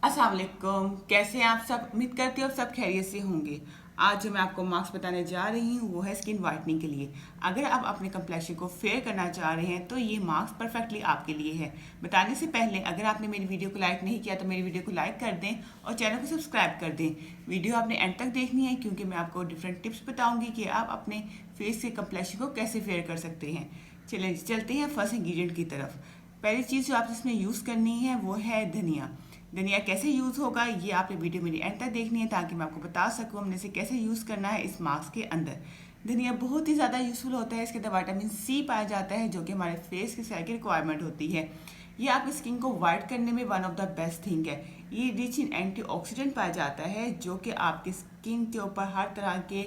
अस्सलाम वालेकुम। कैसे हैं आप सब? उम्मीद करती हूँ आप सब खैरियत से होंगे। आज जो मैं आपको मास्क बताने जा रही हूँ वो है स्किन वाइटनिंग के लिए। अगर आप अपने कम्प्लेक्शन को फेयर करना चाह रहे हैं तो ये मास्क परफेक्टली आपके लिए है। बताने से पहले अगर आपने मेरी वीडियो को लाइक नहीं किया तो मेरी वीडियो को लाइक कर दें और चैनल को सब्सक्राइब कर दें। वीडियो आपने एंड तक देखनी है क्योंकि मैं आपको डिफरेंट टिप्स बताऊँगी कि आप अपने फेस के कम्प्लेक्शन को कैसे फेयर कर सकते हैं। चलिए चलते हैं फर्स्ट इंग्रेडिएंट की तरफ। पहली चीज़ जो आप इसमें यूज़ करनी है वो है धनिया। धनिया कैसे यूज़ होगा ये आपने वीडियो मेरी एंड तक देखनी है ताकि मैं आपको बता सकूँ हमने इसे कैसे यूज़ करना है इस मास्क के अंदर। धनिया बहुत ही ज़्यादा यूज़फुल होता है। इसके अंदर विटामिन सी पाया जाता है जो कि हमारे फेस के सेल की रिक्वायरमेंट होती है। ये आपकी स्किन को वाइट करने में one of the best thing है। ये रिच इन एंटीऑक्सीडेंट पाया जाता है जो कि आपकी स्किन के ऊपर हर तरह के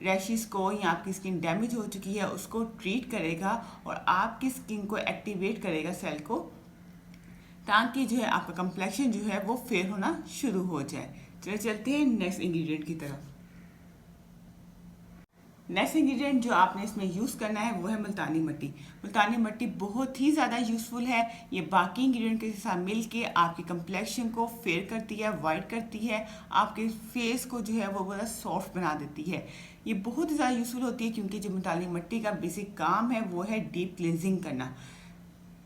रैशेस को या आपकी स्किन डैमेज हो चुकी है उसको ट्रीट करेगा और आपकी स्किन को एक्टिवेट करेगा सेल को, ताकि जो है आपका कम्प्लेक्शन जो है वो फेयर होना शुरू हो जाए। चलिए चलते हैं नेक्स्ट इंग्रेडिएंट की तरफ। नेक्स्ट इंग्रेडिएंट जो आपने इसमें यूज़ करना है वो है मुल्तानी मिट्टी। मुल्तानी मिट्टी बहुत ही ज़्यादा यूज़फुल है। ये बाकी इंग्रेडिएंट के साथ मिल के आपके कम्प्लेक्शन को फेयर करती है, वाइट करती है, आपके फेस को जो है वो बहुत सॉफ्ट बना देती है। ये बहुत ही ज़्यादा यूज़फुल होती है क्योंकि जो मुल्तानी मिट्टी का बेसिक काम है वो है डीप क्लिनजिंग करना।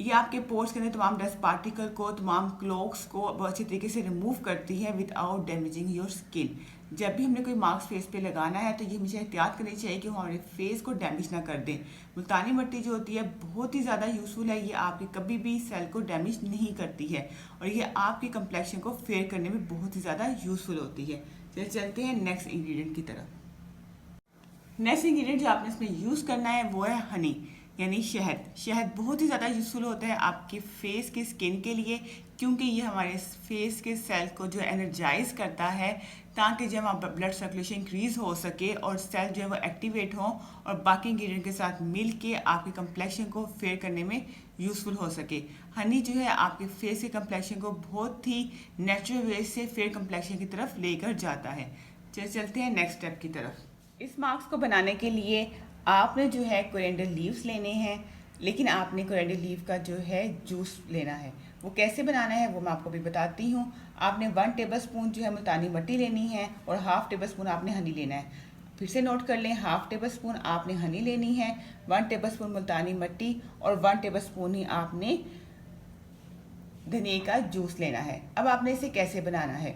ये आपके पोर्स के अंदर तमाम डस्ट पार्टिकल को, तमाम क्लॉग्स को बहुत अच्छे तरीके से रिमूव करती है विदाउट डैमेजिंग योर स्किन। जब भी हमने कोई मास्क फेस पे लगाना है तो ये मुझे एहतियात करनी चाहिए कि वो हमारे फेस को डैमेज ना कर दें। मुल्तानी मिट्टी जो होती है बहुत ही ज़्यादा यूज़फुल है। ये आपके कभी भी सेल को डैमेज नहीं करती है और ये आपकी कम्प्लेक्शन को फेयर करने में बहुत ही ज़्यादा यूज़फुल होती है। चलिए चलते हैं नेक्स्ट इंग्रेडिएंट की तरफ। नेक्स्ट इंग्रेडिएंट जो आपने इसमें यूज़ करना है वो है हनी यानी शहद। शहद बहुत ही ज़्यादा यूज़फुल होता है आपके फेस की स्किन के लिए क्योंकि ये हमारे फेस के सेल को जो एनर्जाइज करता है ताकि जब आप ब्लड सर्कुलेशन इंक्रीज़ हो सके और सेल जो है वो एक्टिवेट हो और बाकी इंग्रेडिएंट के साथ मिल के आपके कम्प्लेक्शन को फेयर करने में यूज़फुल हो सके। हनी जो है आपके फेस के कम्प्लेक्शन को बहुत ही नेचुरल वे से फेयर कम्प्लेक्शन की तरफ लेकर जाता है। चलते हैं नेक्स्ट स्टेप की तरफ। इस मास्क को बनाने के लिए आपने जो है कोरिएंडर लीव्स लेने हैं, लेकिन आपने कोरिएंडर लीव का जो है जूस लेना है। वो कैसे बनाना है वो मैं आपको भी बताती हूँ। आपने 1 टेबलस्पून जो है मुल्तानी मिट्टी लेनी है और 1/2 टेबलस्पून आपने हनी लेना है। फिर से नोट कर लें, 1/2 टेबलस्पून आपने हनी लेनी है, 1 टेबलस्पून मुल्तानी मिट्टी और 1 टेबलस्पून ही आपने धनिया का जूस लेना है। अब आपने इसे कैसे बनाना है?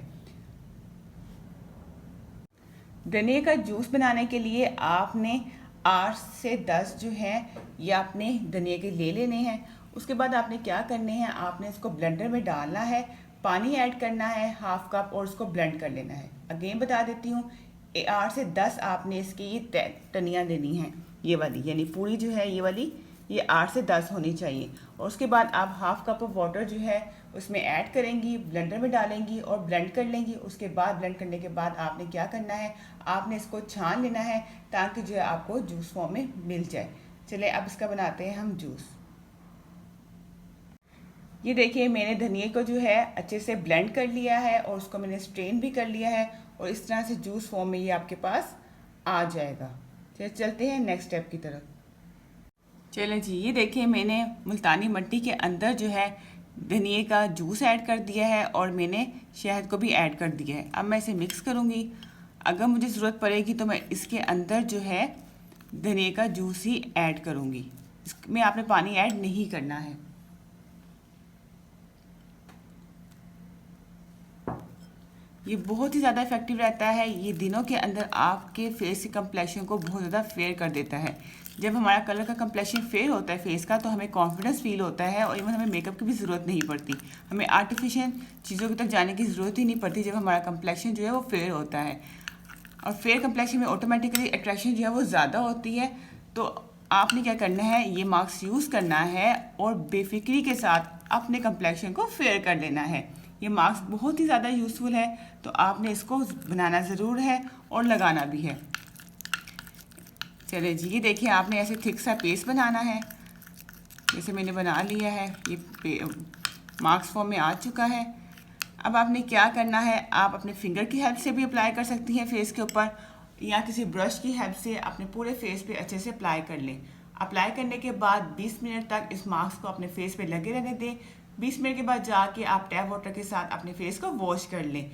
धनिया का जूस बनाने के लिए आपने 8 से 10 जो है ये आपने धनिया के ले लेने हैं। उसके बाद आपने क्या करने हैं, आपने इसको ब्लेंडर में डालना है, पानी ऐड करना है 1/2 कप और उसको ब्लेंड कर लेना है। अगेन बता देती हूँ, 8 से 10 आपने इसकी ये टनियाँ लेनी हैं, ये वाली यानी पूरी जो है ये वाली, ये 8 से 10 होनी चाहिए। और उसके बाद आप 1/2 कप ऑफ वाटर जो है उसमें ऐड करेंगी, ब्लेंडर में डालेंगी और ब्लेंड कर लेंगी। उसके बाद ब्लेंड करने के बाद आपने क्या करना है, आपने इसको छान लेना है ताकि जो है आपको जूस फॉर्म में मिल जाए। चलिए अब इसका बनाते हैं हम जूस। ये देखिए मैंने धनिया को जो है अच्छे से ब्लेंड कर लिया है और उसको मैंने स्ट्रेन भी कर लिया है और इस तरह से जूस फॉर्म में ये आपके पास आ जाएगा। चलिए चलते हैं नेक्स्ट स्टेप की तरफ। चलें जी, ये देखिए मैंने मुल्तानी मिट्टी के अंदर जो है धनिया का जूस ऐड कर दिया है और मैंने शहद को भी ऐड कर दिया है। अब मैं इसे मिक्स करूँगी। अगर मुझे ज़रूरत पड़ेगी तो मैं इसके अंदर जो है धनिया का जूस ही ऐड करूँगी। इसमें आपने पानी ऐड नहीं करना है। ये बहुत ही ज़्यादा इफेक्टिव रहता है। ये दिनों के अंदर आपके फेस के कम्प्लेक्शन को बहुत ज़्यादा फेयर कर देता है। जब हमारा कलर का कम्प्लेक्शन फेयर होता है फेस का तो हमें कॉन्फिडेंस फील होता है और इवन हमें मेकअप की भी ज़रूरत नहीं पड़ती, हमें आर्टिफिशियल चीज़ों की तक जाने की ज़रूरत ही नहीं पड़ती जब हमारा कम्प्लेक्शन जो है वो फेयर होता है। और फेयर कम्प्लेक्शन में ऑटोमेटिकली अट्रैक्शन जो है वो ज़्यादा होती है। तो आपने क्या करना है, ये मास्क यूज़ करना है और बेफिक्री के साथ अपने कम्प्लेक्शन को फेयर कर लेना है। ये मास्क बहुत ही ज़्यादा यूज़फुल है तो आपने इसको बनाना ज़रूर है और लगाना भी है। चलिए जी, ये देखिए आपने ऐसे थिक सा पेस्ट बनाना है, जैसे मैंने बना लिया है। ये मास्क फॉर्म में आ चुका है। अब आपने क्या करना है, आप अपने फिंगर की हेल्प से भी अप्लाई कर सकती हैं फेस के ऊपर या किसी ब्रश की हेल्प से अपने पूरे फेस पे अच्छे से अप्लाई कर लें। अप्लाई करने के बाद 20 मिनट तक इस मास्क को अपने फेस पे लगे रहने दें। 20 मिनट के बाद जाके आप टैप वाटर के साथ अपने फेस को वॉश कर लें।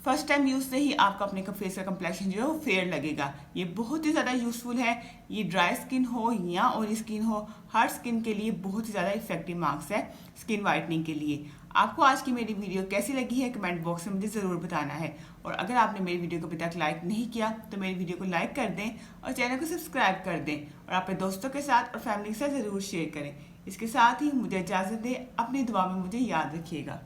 फर्स्ट टाइम यूज़ से ही आपका अपने फेस का कंप्लेक्शन जो है वो फेयर लगेगा। ये बहुत ही ज़्यादा यूज़फुल है। ये ड्राई स्किन हो या ऑयली स्किन हो, हर स्किन के लिए बहुत ही ज़्यादा इफेक्टिव मास्क है स्किन वाइटनिंग के लिए। आपको आज की मेरी वीडियो कैसी लगी है कमेंट बॉक्स में मुझे ज़रूर बताना है। और अगर आपने मेरी वीडियो को अभी तक लाइक नहीं किया तो मेरी वीडियो को लाइक कर दें और चैनल को सब्सक्राइब कर दें और अपने दोस्तों के साथ और फैमिली के साथ ज़रूर शेयर करें। इसके साथ ही मुझे इजाज़त दें। अपनी दुआ में मुझे याद रखिएगा।